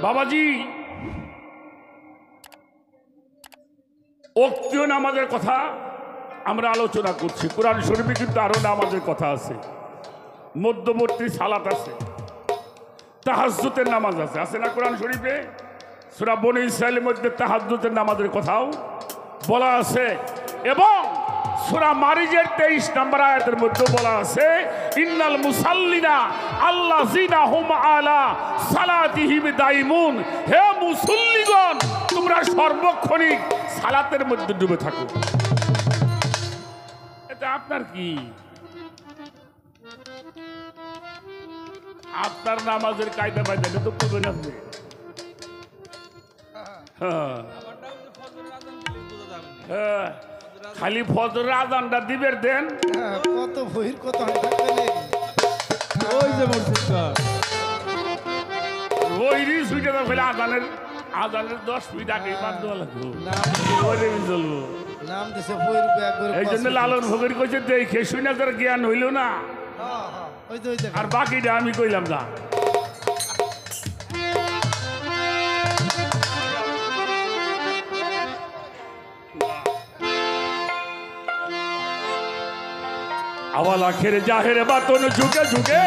বাবাজি ওয়াক্তীয় নামাজের কথা আমরা আলোচনা করছি। কোরআন শরীফে কিন্তু আরো নামাজের কথা আছে, মধ্যবর্তী সালাত আছে, তাহাজ্জুদের নামাজ আছে, আছে না কোরআন শরীফে? সূরা বনী ইসরাঈলের মধ্যে তাহাজ্জুদের নামাজের কথাও বলা আছে এবং সূরা মারিজের 23 নম্বর আয়াতের মধ্যে বলা আছে ইন্নাল মুসাল্লিনা আল্লাযিনা হুম আলা সালাতিহিম দাইমুন। হে মুসল্লিগণ, তোমরা সর্বক্ষণিক সালাতের মধ্যে ডুবে থাকো। এটা আপনার কি? আপনার নামাজের কায়দা পায়দা তো করবেন আপনি। খালি ফজরের আজানটা দিবের দেন, কত বহির কত ওই যে মসজিদ ওই সুইটা তো ফেলে আজানের 10 মিনিট আগে বাদ দেওয়া লাগবে, চলবো। নাম দিছে বহির একবার। এই জন্য লালন ফকির কইছে দেখে শুনে তার জ্ঞান হইল না, আর বাকিটা আমি কইলাম না। আওয়াল আখের জাহের বাতন যুগে যুগে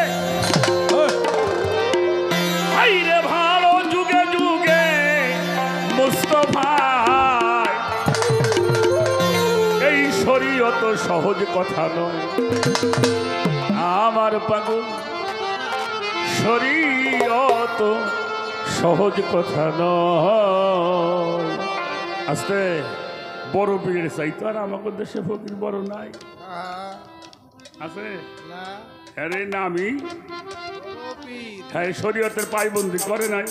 ভাইরে ভালো যুগে যুগে মুস্তাফা। এই শরীয়ত সহজ কথা নয় আমার পাগল, শরীয়ত সহজ কথা নয়। আস্তে বড় পীরের চাইতো আর আমাকে দেশে ফকির বড় নাই আছে। আরে না আমি হ্যাঁ শরীয়তের পাইবন্দি করে নাই,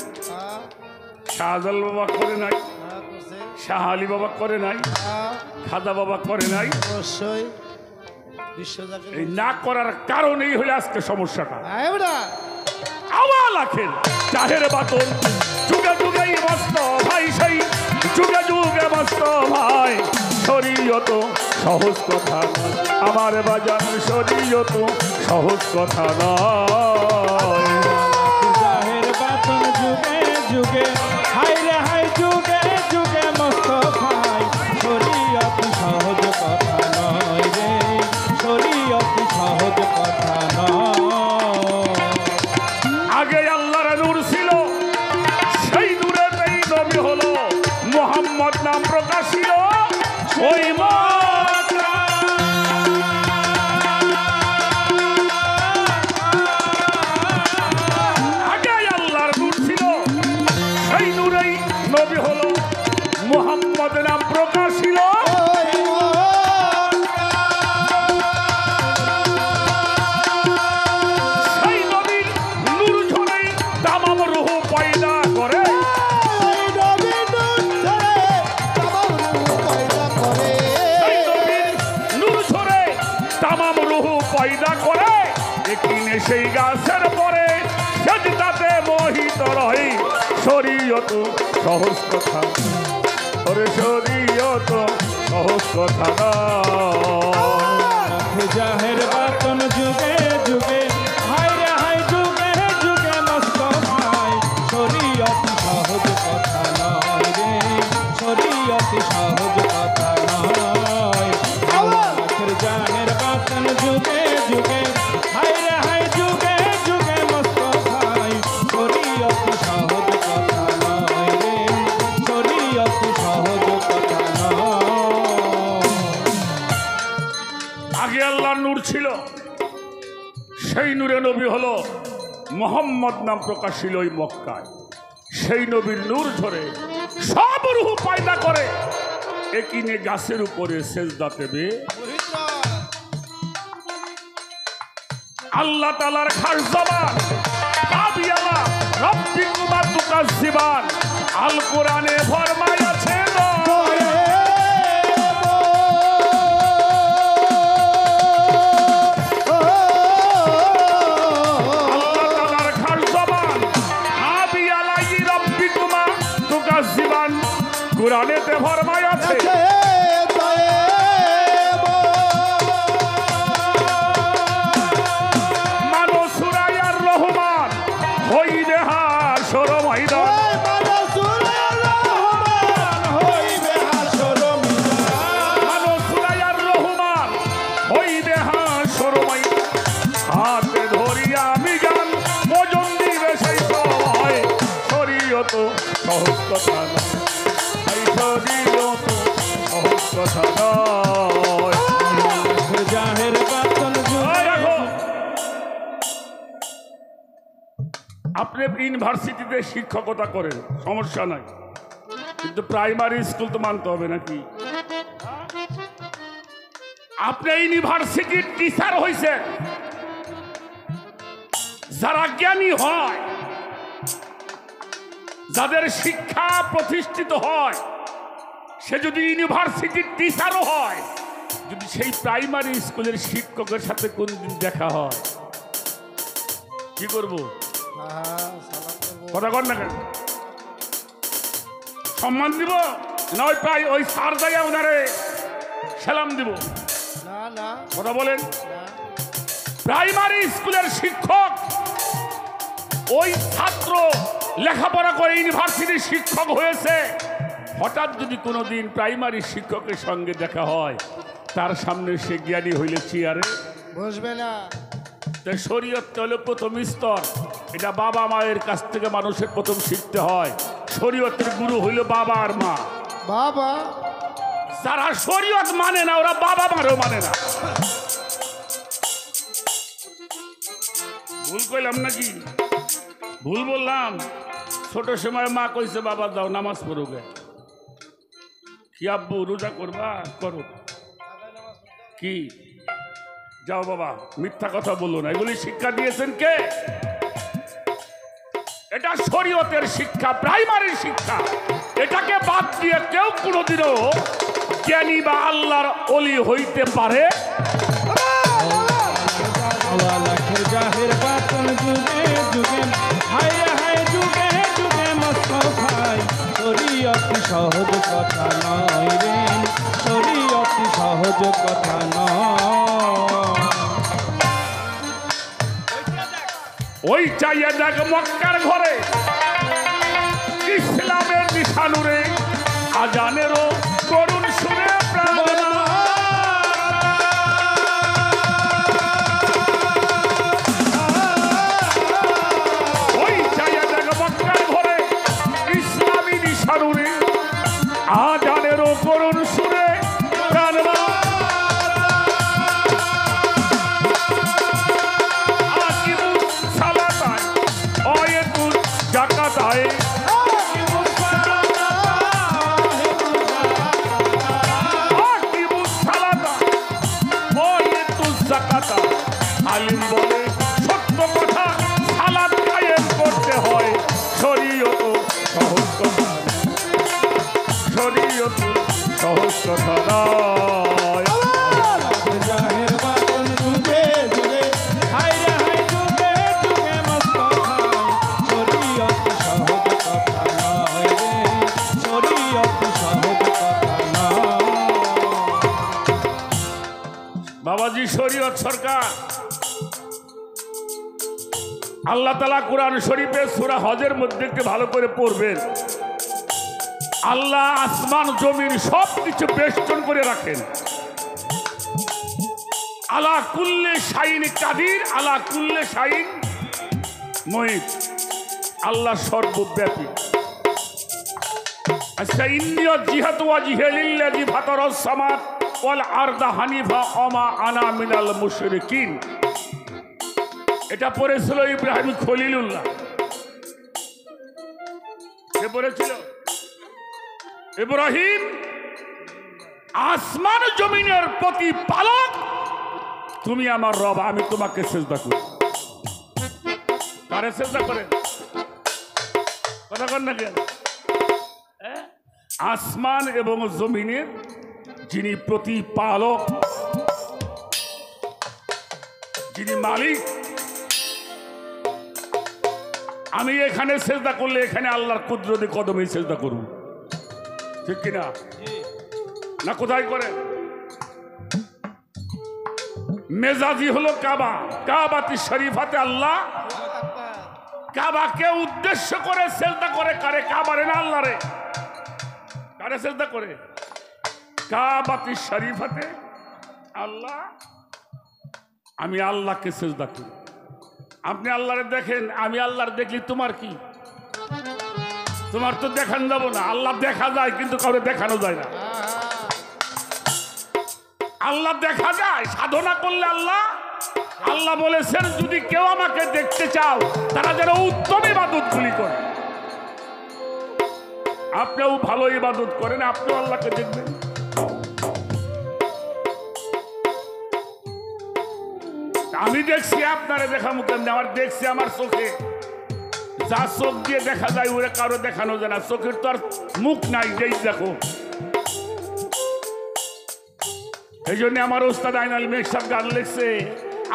শাহজাল বাবা করে নাই, শাহ আলী বাবা করে নাই, খাজা বাবা করে নাই। অবশ্যই এই না করার কারণেই হলে আজকে সমস্যাটা। আওয়াল আখের জাহের বাতন যুগে যুগে মস্ত ভাই, সেই যুগে যুগে মস্ত ভাই। শরীয়ত সহজ কথা আমার বাজান, শরীয়ত সহজ কথা নয়। জাহের বাতন যুগে যুগে হাই রে হাই যুগে যুগে মুস্তাফাই। শরীয়ত সহজ কথা নয় রে, শরীয়ত সহজ কথা নয়। আগে আল্লাহর নূর ছিল, সেই নূরের এই নবী হলো মুহাম্মদ নাম প্রকাশিত ওই আগে আল্লাহর নূর ছিল, সেই নূরেই নবী হলো মুহাম্মদ নাম প্রকাশিত। সেই নবীর নূর ঝরেই তামাম রূহ পয়দা করে। তামাম রূহ পয়দা করে কিনে সেই গাছের পরে সেজদাতে মোহিত রই। শরীয়ত সহজ কথা, ওরে শরীয়ত সহজ কথা নয়। জাহের বাতন যুগে যুগে হাই রে হাই যুগে যুগে মুস্তাফাই। শরীয়ত সহজ কথা নয় রে, শরীয়ত সহজ কথা নয়। আল্লাহর জাহের বাতন যুগে যুগে হাই রে হাই যুগে যুগে মুস্তাফাই। শরীয়ত সহজ কথা নয় রে, শরীয়ত সহজ কথা নয়। আগে আল্লাহর নূর ছিল, সেই নূরে নবী হলো মুহাম্মদ নাম প্রকাশিল ওই মক্কায়। সেই নবীর নূর ধরে সব রূহ পয়দা করে একিনে গাছের উপরে সেজদা দেবে। আল্লাহ তাআলার খাস জবান আবিয়ালা রাব্বিকুমা তুকাজ্জিবান। আল কোরআনে ফরমায় আছে আল্লাহ তাআলার খাস জবান আবিয়ালা রাব্বিকুমা তুকাজ্জিবান। কোরআনেতে ফরমায় আছে মানো সূরা আর রহমান হই দেহা সরমাইদা আপনি ইউনিভার্সিটিতে শিক্ষকতা করেন, সমস্যা নাই, কিন্তু প্রাইমারি স্কুল তো মানতে হবে নাকি? আপনি ইউনিভার্সিটির টিচার হয়েছেন, যারা জ্ঞানী হয়, যাদের শিক্ষা প্রতিষ্ঠিত হয়, সে যদি ইউনিভার্সিটির টিচারও হয়, যদি সেই প্রাইমারি স্কুলের শিক্ষকের সাথে কোনদিন দেখা হয়, কি করব? সালাম করবো। কথা কর না কেন? সম্মান দিব না ওই সার জায়গা ওনারে সালাম দিব? না না কথা বলেন। না। প্রাইমারি স্কুলের শিক্ষক ওই ছাত্র লেখাপড়া করে ইউনিভার্সিটির শিক্ষক হয়েছে, হঠাৎ যদি কোনোদিন প্রাইমারি শিক্ষকের সঙ্গে দেখা হয়, তার সামনে সে জ্ঞানী হইলে চেয়ারে বসবে না। তাই শরীয়ত হলো প্রথম স্তর, এটা বাবা মায়ের কাছ থেকে মানুষের প্রথম শিখতে হয়। শরীয়তের গুরু হইল বাবা আর মা। বাবা যারা শরীয়ত মানে না, ওরা বাবা মারেও মানে না। ভুল কইলাম নাকি? ভুল বললাম? ছোট সময় মা কইছে বাবা যাও নামাজ পড়োগে, কি আব্বু রোজা করবা, করো, কি যাও বাবা, মিথ্যা কথা বললো না। এগুলি শিক্ষা দিয়েছেন কে? এটা শরীয়তের শিক্ষা, প্রাইমারি শিক্ষা। এটাকে বাদ দিয়ে কেউ কোনোদিনও জ্ঞানী বা আল্লাহর ওলি হইতে পারে? লাখের জাহের বাতন যুগে যুগে, হায় রে হায় যুগে যুগে মুস্তাফাই, শরীয়ত সহজ কথা নয় রে, শরীয়ত সহজ কথা নয়। ওই চাইয়া দেখ মক্কার ঘরে ইসলামের নিশানুরে, আজানেরও করুণ সুরে প্রাণ। ওই চাইয়া দেখ মক্কার ঘরে ইসলামী নিশানুরে, আজানেরও করুণ সুরে প্রাণ। জাকাতায় আলিম বলে সত্য কথা, সালাত কায়েম করতে হয়। শরীয়ত সহজ কথা, শরীয়ত সহজ কথা নয়। জাহের বাতন যুগে যুগে, হায় রে হায় যুগে যুগে মুস্তাফাই, শরীয়ত সহজ কথা নয় রে, শরীয়ত সহজ কথা নয়। বাবাজি শরীয়ত সরকার, আল্লাহ তাআলা কোরআন শরীফে সূরা হজের মধ্যে একটু ভালো করে পড়বেন। আল্লাহ আসমান জমিন সব কিছু বেষ্টন করে রাখেন। আলা কুল্লে শাইন কাদির, আলা কুল্লে শাইন মুহিত। আল্লাহ সর্বব্যাপী। আচ্ছা, ইন্নিয়া জিহাতু ওয়াজহি লিল্লাযী ফাতারাস সামাওয়াতি ওয়াল আরদা হানিফা ওমা আনা মিনাল মুশরিকিন। এটা পড়েছিল ইব্রাহিম খলিলুল্লাহ। কে পড়েছিল? ইব্রাহিম। আসমান জমিনের প্রতিপালক তুমি আমার রব, আমি তোমাকে সিজদা করি। কারে সিজদা করেন? কথা কন না কেন? আসমান এবং জমিনের যিনি প্রতিপালক, যিনি মালিক, আমি এখানে সিজদা করলে এখানে আল্লাহর কুদরতি কদমে সিজদা করব, ঠিক কিনা? না কোথায় করে? মেজাজি হলো কাবা, কাবাতি শরীফাতে আল্লাহ কাবাকে উদ্দেশ্য করে সিজদা করে। কারে? কাবারে না আল্লাহরে। কারে সিজদা করে? কাবাতি শরীফাতে আল্লাহ। আমি আল্লাহকে সিজদা করি। আপনি আল্লাহরে দেখেন, আমি আল্লাহর দেখলি তোমার কি? তোমার তো দেখান যাব না। আল্লাহ দেখা যায় কিন্তু কাউকে দেখানো যায় না। আল্লাহ দেখা যায়, সাধনা করলে আল্লাহ আল্লাহ বলেছেন যদি কেউ আমাকে দেখতে চাও তারা যেন উত্তম ইবাদতগুলি করে। আপনিও ভালো ইবাদত করেন, আপনিও আল্লাহকে দেখবেন। আমি দেখছি আপনারা দেখামু কেমনি? আমার দেখছি আমার চোখে, যা চোখ দিয়ে দেখা যায় ওরা কারো দেখানো যায় না। চোখের তো আর মুখ নাই, যেই দেখো। এই জন্য আমার ওস্তাদ আইনাল মেঘ সাহেব গান লিখছে,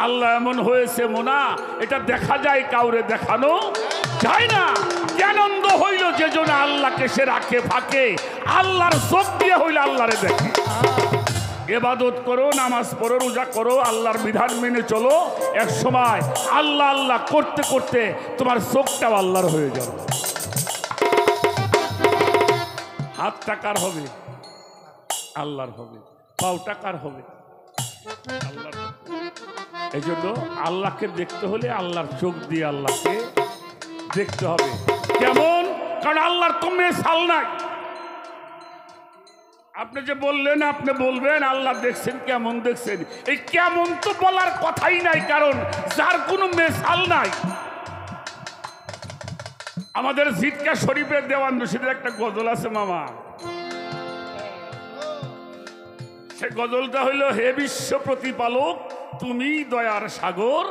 আল্লাহ এমন হয়েছে মোনা এটা দেখা যায় কাউরে দেখানো যায় না। আনন্দ হইল যে জন্য আল্লাহকে সে রাখে ফাঁকে, আল্লাহর চোখ দিয়ে হইল আল্লাহরে দেখে। ইবাদত করো, নামাজ পড়ো, রোজা করো, আল্লাহর বিধান মেনে চলো। এক সময় আল্লাহ আল্লাহ করতে করতে তোমার চোখটাও আল্লাহর হয়ে যাবে। হাতটা কার হবে? আল্লাহর হবে। পাওটা কার হবে? আল্লাহর হবে। এই জন্য আল্লাহকে দেখতে হলে আল্লাহর চোখ দিয়ে আল্লাহকে দেখতে হবে। কেমন? কারণ আল্লাহর তো মেসাল নাই। আপনি যে বললেন, আপনি বলবেন আল্লাহ দেখছেন, কেমন দেখছেন? এই কেমন তো বলার কথাই নাই, কারণ যার কোনো মেসাল নাই। আমাদের জিটকা শরীফের দেওয়ান রশিদের একটা গজল আছে মামা, সে গজলটা হইল, হে বিশ্ব প্রতিপালক তুমি দয়ার সাগর,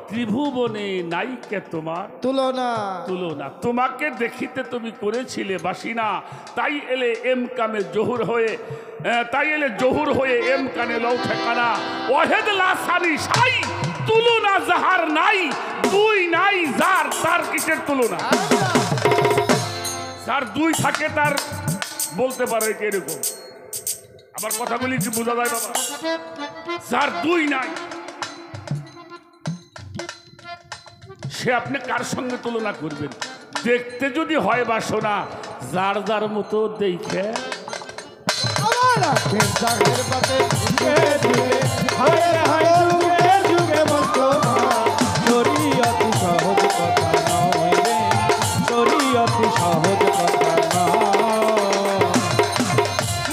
ত্রিভুবনে নাই কে তোমার তুলনা। তোমাকে দেখিতে তুমি করেছিলে বাসিনা, তাই এলে এম কামে জহুর হয়ে, তাই এলে জহুর হয়ে এম কানে লও ঠিকানা। ওয়াহেদ লাসানি সাই তুলনা যাহার নাই, দুই নাই যার, তার কিসের তুলনা? যার দুই থাকে তার বলতে পারে এরকম। আমার কথাগুলি কি বোঝা যায় বাবা? যার দুই নাই সে আপনি কার সঙ্গে তুলনা করবেন? দেখতে যদি হয় বাসনা, যার যার মতো দেখে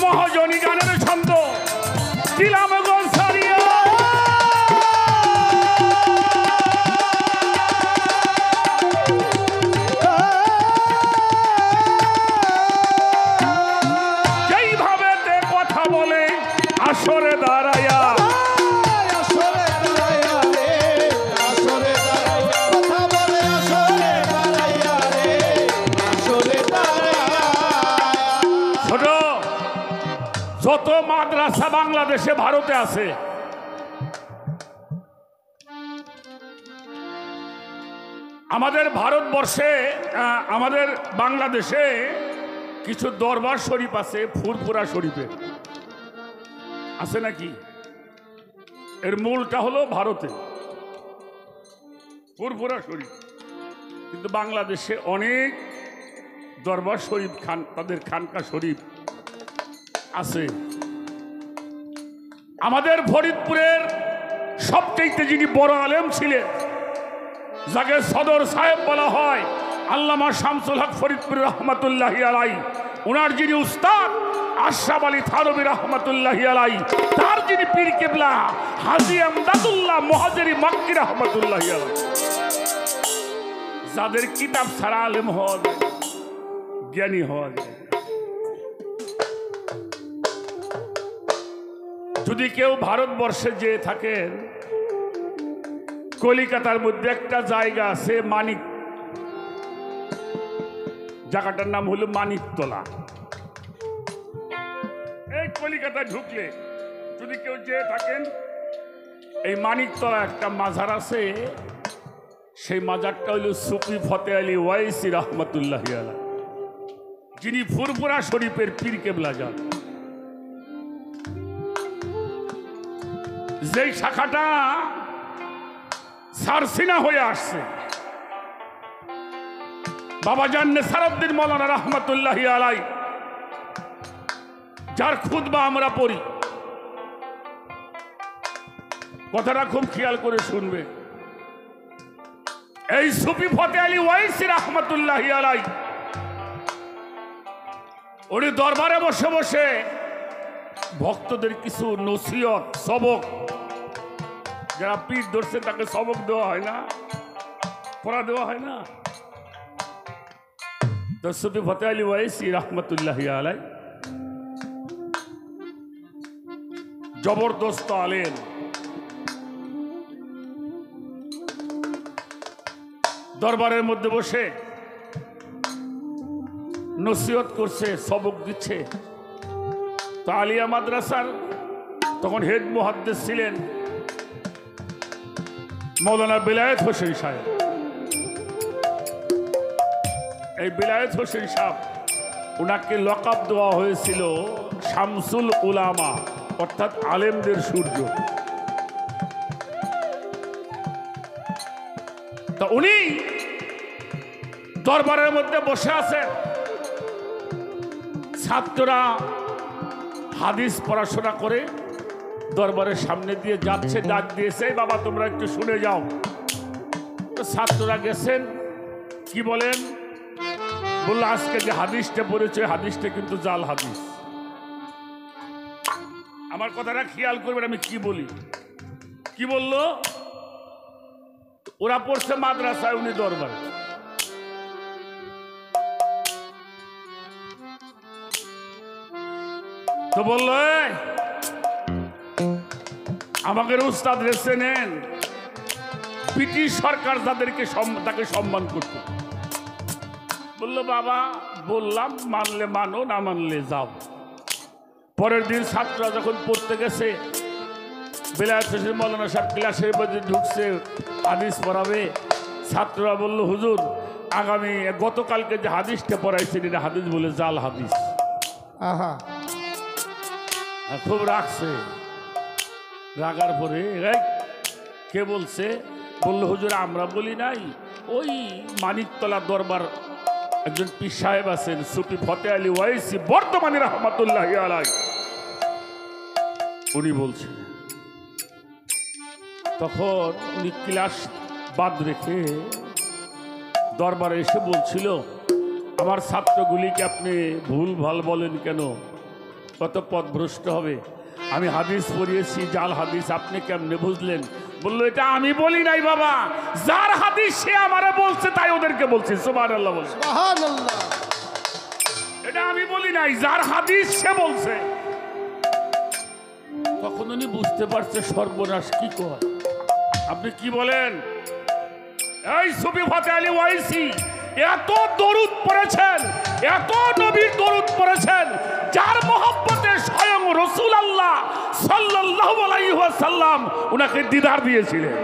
মহাজনী গানের ছন্দ দিলাম গো সারিয়া। যেইভাবে কথা বলে আসরে দাঁড়াইয়া, যত মাদ্রাসা বাংলাদেশে ভারতে আছে, আমাদের ভারতবর্ষে আমাদের বাংলাদেশে কিছু দরবার শরীফ আছে, ফুরফুরা শরীফে আছে নাকি? এর মূলটা হলো ভারতে ফুরফুরা শরীফ, কিন্তু বাংলাদেশে অনেক দরবার শরীফ তাদের খানকা শরীফ আছে। আমাদের ফরিদপুরের সবচেয়ে যিনি বড় আলেম ছিলেন, যাকে সদর সাহেব বলা হয়, আল্লামা শামসুল হক ফরিদপুর রহমতুল্লাহি আলাই, ওনার যিনি উস্তাদ আশরাফ আলী থানভী রহমতুল্লাহি আলাই, তার যিনি পীর কেবলা হাজী আমদাদুল্লাহ মুহাজিরি মক্কি রহমতুল্লাহি আলাই, যাদের কিতাব ছাড়া আলেম হওয়া যায়, জ্ঞানী হওয়া যায়। যদি কেউ ভারতবর্ষে যেয়ে থাকেন, কলিকাতার মধ্যে একটা জায়গা আছে মানিক, জায়গাটার নাম হলো মানিকতলা। এই কলিকাতায় ঢুকলে যদি কেউ যেয়ে থাকেন, এই মানিকতলা একটা মাজার আছে, সেই মাজারটা হইল সুফি ফতে আলী ওয়াইসি রহমতুল্লাহি আলাইহি, যিনি ফুরফুরা শরীফের পীর কেবলা যান। যেই শাখাটা সারসিনা হয়ে আসছে, বাবাজান নেসারউদ্দিন মৌলানা রহমতুল্লাহি আলাই, যার খুতবা আমরা পড়ি, কথাটা খুব খেয়াল করে শুনবে। এই সুফি ফতে আলী ওয়াইসি রহমতুল্লাহি আলাই, উনি দরবারে বসে বসে ভক্তদের কিছু নসিহত সবক যারা পিঠ ধরছে তাকে সবক দেওয়া হয় না, পড়া দেওয়া হয় না। তো সুফি ফতে আলী ওয়াইসি রহমতুল্লাহ আলাই জবরদস্ত আলেম, দরবারের মধ্যে বসে নসিহত করছে, সবক দিচ্ছে। তো আলিয়া মাদ্রাসার তখন হেড মুহাদ্দিস ছিলেন মৌলানা বিলায়েত হোসেন সাহেব। এই বিলায়েত হোসেন সাহেব, ওনাকে লকাব দেওয়া হয়েছিল শামসুল উলামা, অর্থাৎ আলেমদের সূর্য। তা উনি দরবারের মধ্যে বসে আছেন, ছাত্ররা হাদিস পড়াশোনা করে দরবারের সামনে দিয়ে যাচ্ছে, ডাক দিয়েছে, বাবা তোমরা একটু শুনে যাও। তো ছাত্ররা গেছেন, কি বলেন? বললো আজকে যে হাদিসটা পড়েছে হাদিসটা কিন্তু জাল হাদিস। আমার কথাটা খেয়াল করবেন আমি কি বলি। কি বললো? ওরা পড়ছে মাদ্রাসায়, উনি দরবারে। তো বললো আমাকে উস্তাদ রেসে নেন, ব্রিটিশ সরকার যাদেরকে তাকে সম্মান করত। বললো বাবা বললাম, মানলে মানো, না মানলে যাও। পরের দিন ছাত্ররা যখন পড়তে গেছে, বিলায়েত হোসেন মৌলানা সাহেব ক্লাসের মধ্যে ঢুকছে, হাদিস পড়াবে। ছাত্ররা বলল হুজুর আগামী গতকালকে যে হাদিসটা পড়াইছেন এটা হাদিস বলে জাল হাদিস। আহা, খুব রাগছে। রাগার পরে কে বলছে? বললো হুজুর আমরা বলি নাই, ওই মানিকতলা দরবার একজন পীর সাহেব আছেন সুফি ফতে আলী ওয়াইসি বর্তমানে রহমতুল্লাহ আলাই, উনি বলছেন। তখন উনি ক্লাস বাদ রেখে দরবারে এসে বলছিল, আমার ছাত্রগুলিকে আপনি ভুল ভাল বলেন কেন? কত পথভ্রষ্ট হবে। আমি হাদিস পড়িয়েছি জাল হাদিস, আপনি কেমনে বুঝলেন? বললো এটা আমি বলি নাই বাবা, যার হাদিস সে আমারে বলছে তাই ওদেরকে বলছি। সুবহানাল্লাহ বলে। সুবহানাল্লাহ। এটা আমি বলি নাই, যার হাদিস সে বলছে। তখন উনি বুঝতে পারছে সর্বনাশ কি কয়। আপনি কি বলেন? এই সুফি ফতে আলী ওয়াইসি এত দরুদ পড়েছেন, এত নবীর দরুদ পড়েছেন, যার মহব্বতে স্বয়ং রাসূলুল্লাহ সাল্লাল্লাহু আলাইহি ওয়াসাল্লাম উনাকে দিদার দিয়েছিলেন।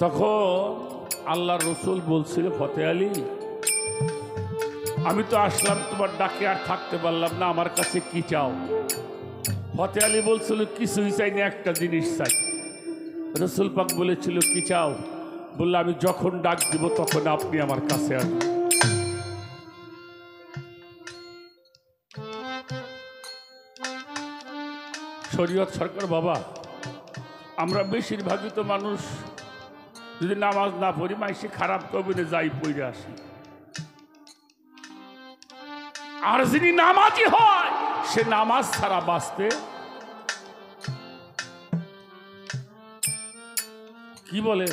তখন আল্লাহর রসুল বলছিল, ফতে আলী আমি তো আসলাম তোমার ডাকে, আর থাকতে পারলাম না, আমার কাছে কি চাও? ফতে আলী বলছিল কিছুই চাই না, একটা জিনিস চাই। রসুল পাক বলেছিল কি চাও? বললো আমি যখন ডাক দিব তখন আপনি আমার কাছে আসবেন। শরীয়ত সরকার বাবা, আমরা বেশিরভাগই তো মানুষ যদি নামাজ না পড়ি মাইসে খারাপ কবিরে যাই পড়ে আসি। আর যিনি নামাজি হয় সে নামাজ ছাড়া বাঁচতে কি বলে?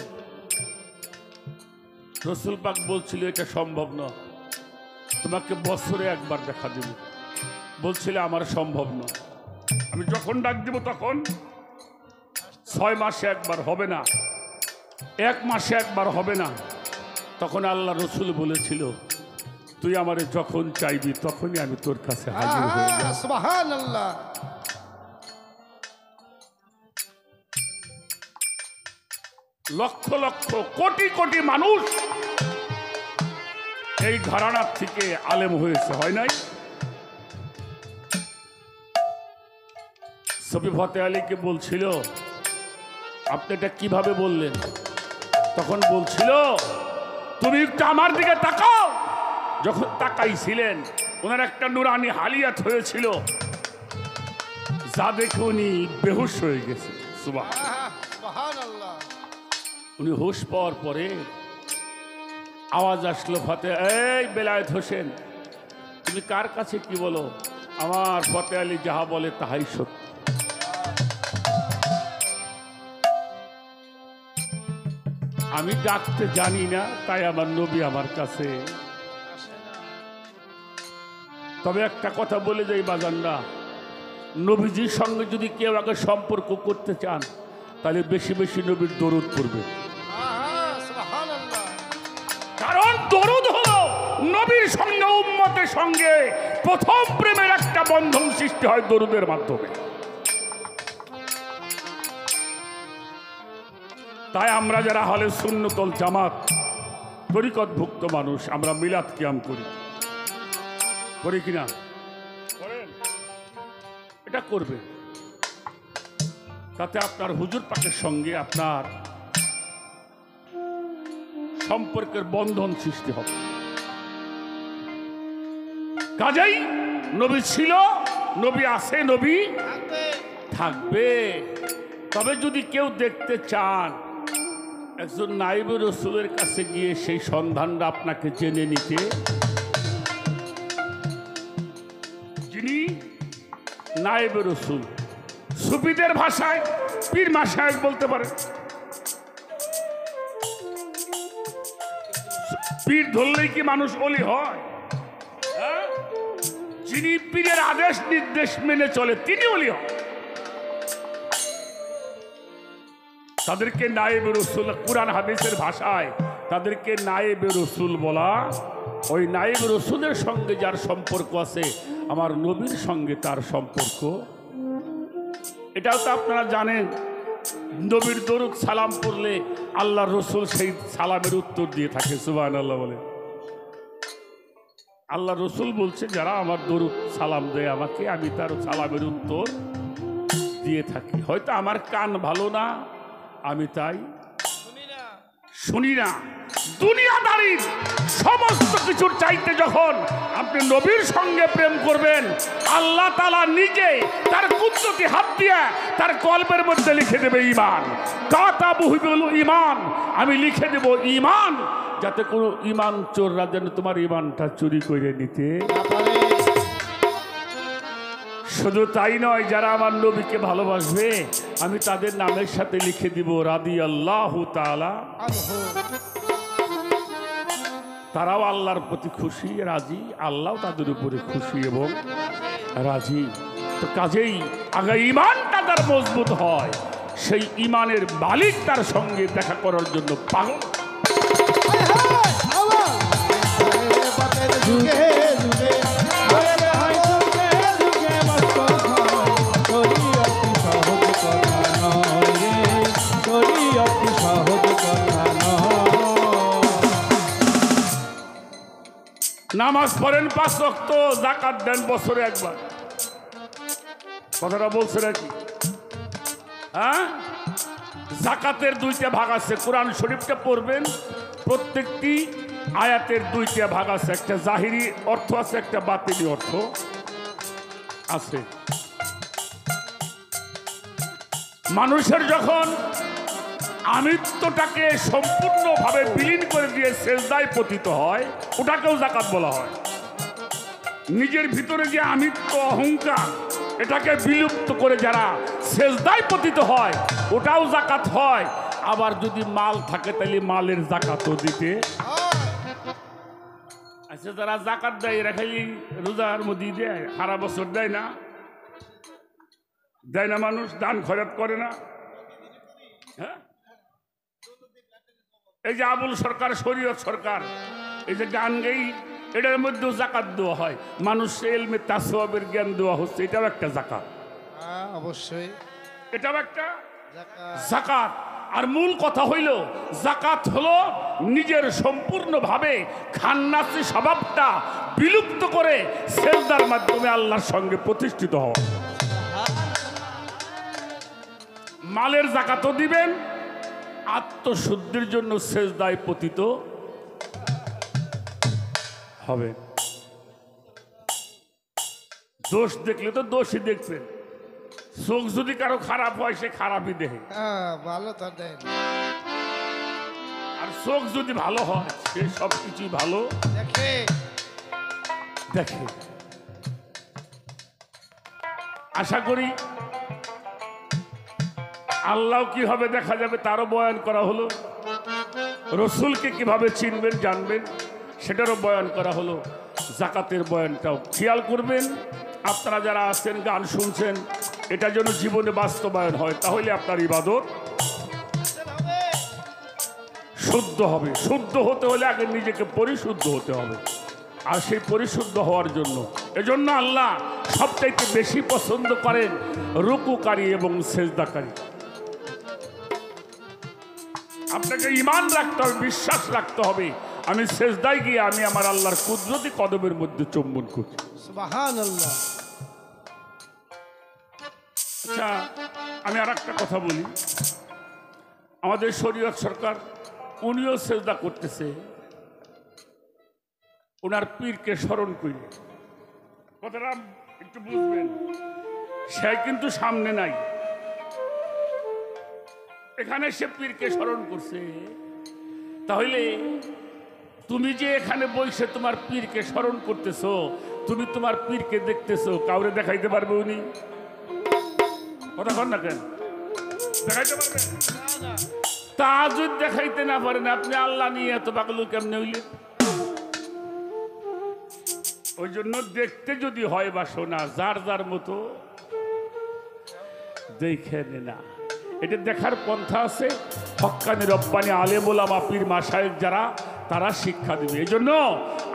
রসুল পাক বলছিল এটা সম্ভব নয়, তোমাকে বছরে একবার দেখা দিব। বলছিল আমার সম্ভব নয়, আমি যখন ডাক দিব তখন 6 মাসে একবার হবে না, 1 মাসে একবার হবে না। তখন আল্লাহ রসুল বলেছিল তুই আমারে যখন চাইবি তখনই আমি তোর কাছে হাজির হয়ে যাব। সুবহানাল্লাহ। লক্ষ লক্ষ কোটি কোটি মানুষ এই ঘরানার থেকে আলেম হয়েছে, হয় নাই? সুফি ফতে আলীকে বলছিল আপনি এটা কিভাবে বললেন? তখন বলছিল তুমি একটু আমার দিকে তাকাও। যখন তাকাইছিলেন ওনার একটা নুরানি হালিয়াত হয়েছিল, যা দেখে উনি বেহুশ হয়ে গেছে। সুবহানাল্লাহ। উনি হুশ পাওয়ার পরে আওয়াজ আসলো, ফতে এই বেলায়েত হোসেন তুমি কার কাছে কি বলো? আমার ফতে আলী যাহা বলে তাহাই সত্য। আমি ডাকতে জানি না, তাই আমার নবী আমার কাছে। তবে একটা কথা বলে যাই বাজানরা, নবীজির সঙ্গে যদি কেউ আগে সম্পর্ক করতে চান তাহলে বেশি বেশি নবীর দরুদ পড়বে। সুবহানাল্লাহ। কারণ দরুদ হলো নবীর সঙ্গে উম্মতের সঙ্গে প্রথম প্রেমের একটা বন্ধন সৃষ্টি হয় দরুদের মাধ্যমে। তাই আমরা যারা হলে সুন্নতুল জামাত তরিকতভুক্ত মানুষ, আমরা মিলাদ কিয়াম করি, করি কিনা? করেন? এটা করবে, তাতে আপনার হুজুর পাকের সঙ্গে আপনার সম্পর্কের বন্ধন সৃষ্টি হবে। কাজেই নবী ছিল, নবী আছে, নবী থাকবে। তবে যদি কেউ দেখতে চান, একজন নায়েবে রসুলের কাছে গিয়ে সেই সন্ধানটা আপনাকে জেনে নিতে, যিনি নায়েবে রসুল, সুফিদের ভাষায় পীর মাশায়েখ বলতে পারে। পীর ধরলেই কি মানুষ ওলি হয়? হ্যাঁ? যিনি পীরের আদেশ নির্দেশ মেনে চলে তিনি ওলি হয়। তাদেরকে নায়েবে রসুল, কুরআন হাদিসের ভাষায় তাদেরকে নায়েবে রসুল বলা। ওই নায়েবে রসুলের সঙ্গে যার সম্পর্ক আছে, আমার নবীর সঙ্গে তার সম্পর্ক। এটাও তো আপনারা জানেন, নবীর দরুদ সালাম পড়লে আল্লাহ রসুল সেই সালামের উত্তর দিয়ে থাকে। সুবহানাল্লাহ বলে। আল্লাহ রসুল বলছে, যারা আমার দরুদ সালাম দেয় আমাকে, আমি তার সালামের উত্তর দিয়ে থাকি। হয়তো আমার কান ভালো না, আমি তাই শুনি না। দুনিয়াদারির সমস্ত কিছুর চাইতে যখন আপনি নবীর সঙ্গে প্রেম করবেন, আল্লাহ তাআলা নিজে তার কুদরতি হাত দিয়ে তার কলবের মধ্যে লিখে দেবে ঈমান। কাতাবুল ঈমান, আমি লিখে দেব ঈমান, যাতে কোনো ঈমান চোররা যেন তোমার ঈমানটা চুরি করে নিতে। শুধু তাই নয়, যারা আমার নবীকে ভালোবাসবে আমি তাদের নামের সাথে লিখে দিব রাদিয়াল্লাহু তাআলা। তারাও আল্লাহর প্রতি খুশি, রাজি, আল্লাহ তাদের উপরে খুশি এবং রাজি। তো কাজেই আগে ঈমানটা তার মজবুত হয়, সেই ঈমানের মালিক তার সঙ্গে দেখা করার জন্য পাগল। নামাজ পড়েন 5 ওয়াক্ত, যাকাত দেন বছরে একবার। কথাটা বলছে নাকি? হ্যাঁ, যাকাতের 2টা ভাগ আছে। কোরআন শরীফটা পড়বেন, প্রত্যেকটি আয়াতের 2টা ভাগ আছে। একটা জাহিরি অর্থ আছে, একটা বাতিনি অর্থ আছে। মানুষের যখন আমিত্বটাকে সম্পূর্ণভাবে বিলীন করে দিয়ে সেজদায় পতিত হয়, ওটাকেও যাকাত বলা হয়। নিজের ভিতরে যে আমিত্ব, অহংকার, এটাকে বিলুপ্ত করে যারা সেজদায় পতিত হয়, ওটাও যাকাত হয়। আবার যদি মাল থাকে তাহলে মালের যাকাতও দিতে। আচ্ছা, যারা যাকাত দেয় এরা খালি রোজার মধ্যে দেয়, সারা বছর দেয় না? দেয় না? মানুষ দান খয়রাত করে না? হ্যাঁ, এই যে আবুল সরকার, শরীয়ত সরকার, এই যে গান গেই, এটার মধ্যেও যাকাত দেওয়া হয়। মানুষ এলমে তাসওয়াবের জ্ঞান দেওয়া হচ্ছে, এটাও একটা যাকাত। অবশ্যই এটাও একটা যাকাত। আর মূল কথা হইল, যাকাত হলো নিজের সম্পূর্ণভাবে খান্নাসি স্বভাবটা বিলুপ্ত করে সেজদার মাধ্যমে আল্লাহর সঙ্গে প্রতিষ্ঠিত হওয়া। মালের যাকাতও দিবেন, আত্মশুদ্ধির জন্য সেজদায় পতিত হবে। দোষ দেখলে তো দোষই দেখবেন। চোখ যদি কারো খারাপ হয়, সে খারাপই দেখে। ভালো তো দেন। আর চোখ যদি ভালো হয়, সে সব কিছুই ভালো দেখে। দেখে আশা করি আল্লাহ কিভাবে দেখা যাবে তারও বয়ান করা হলো, রসুলকে কিভাবে চিনবেন জানবেন সেটারও বয়ান করা হলো, জাকাতের বয়ানটাও খেয়াল করবেন। আপনারা যারা আছেন গান শুনছেন, এটা যেন জীবনে বাস্তবায়ন হয়, তাহলে আপনার ইবাদত শুদ্ধ হবে। শুদ্ধ হতে হলে আগে নিজেকে পরিশুদ্ধ হতে হবে, আর সেই পরিশুদ্ধ হওয়ার জন্য এজন্য আল্লাহ সবচাইতে বেশি পছন্দ করেন রুকুকারী এবং সেজদাকারী। আপনাকে ঈমান রাখতে হবে, বিশ্বাস রাখতে হবে আমি সেজদায় গিয়ে আমি আমার আল্লাহর কুদরতি কদমের মধ্যে চুম্বন করছি। সুবহানাল্লাহ। আচ্ছা, আমি আর একটা কথা বলি। আমাদের শরীয়ত সরকার উনিও সেজদা করতেছে ওনার পীরকে স্মরণ করে। কথাটা একটু বুঝবেন, সে কিন্তু সামনে নাই, এখানে সে পীরকে স্মরণ করছে। তাহলে তুমি যে এখানে বসে তোমার পীরকে স্মরণ করতেছো, তুমি তোমার পীরকে দেখতেছো, কাউরে দেখাইতে পারবে উনি? কথা কন না কেন? দেখাইতে পারবে? তা যদি দেখাইতে না পারেন, আপনি আল্লাহ নিয়ে এত পাগল কেমনে হইলে? ওই জন্য দেখতে যদি হয় বা শোনা, যার যার মতো দেখে না। এটা দেখার পন্থা আছে, হক্কানি রব্বানি আলেম ওলামা পীর মাশায়েখ যারা, তারা শিক্ষা দিবে। এই জন্য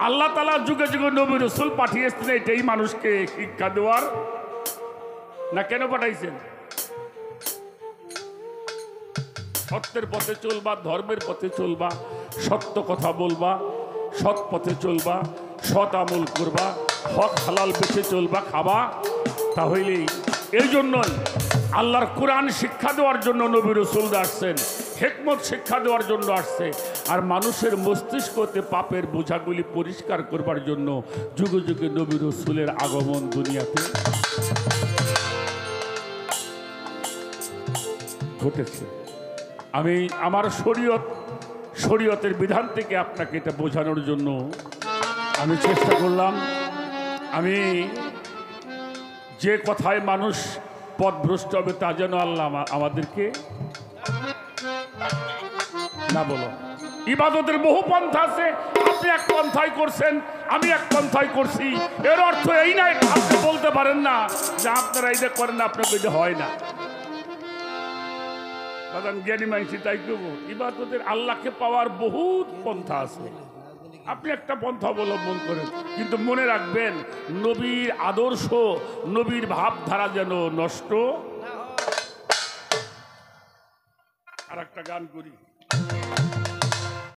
আল্লাহ তাআলা যুগে যুগে নবী রাসূল পাঠিয়েছেন এটাই মানুষকে শিক্ষা দেওয়ার। না কেন পাঠাইছেন? সত্যের পথে চলবা, ধর্মের পথে চলবা, সত্য কথা বলবা, সৎ পথে চলবা, সৎ আমল করবা, হক হালাল বেঁচে চলবা, খাবা। তাহলেই এই জন্যই আল্লাহর কোরআন শিক্ষা দেওয়ার জন্য নবী রাসূল আসছেন, হিকমত শিক্ষা দেওয়ার জন্য আসছে, আর মানুষের মস্তিষ্কতে পাপের বোঝাগুলি পরিষ্কার করবার জন্য যুগে যুগে নবী রাসূলের আগমন দুনিয়াতে ঘটেছে। আমি আমার শরীয়তের বিধান থেকে আপনাকে এটা বোঝানোর জন্য আমি চেষ্টা করলাম। আমি যে কথায় মানুষ পথভ্রষ্ট হবে তা যেন আল্লাহ আমাদেরকে না বলো। ইবাদতের বহু পন্থা আছে, আপনি এক পন্থায় করছেন, আমি এক পন্থায় করছি, এর অর্থ এই নয় আপনি বলতে পারেন না যে আপনারা এইটা করেন না, আপনার এটা হয় না। জ্ঞানী মানছি তাই করবো। ইবাদতের আল্লাহকে পাওয়ার বহুত পন্থা আছে, আপনি একটা পন্থা অবলম্বন করেন, কিন্তু মনে রাখবেন নবীর আদর্শ, নবীর ভাবধারা যেন নষ্ট। আর একটা গান করি।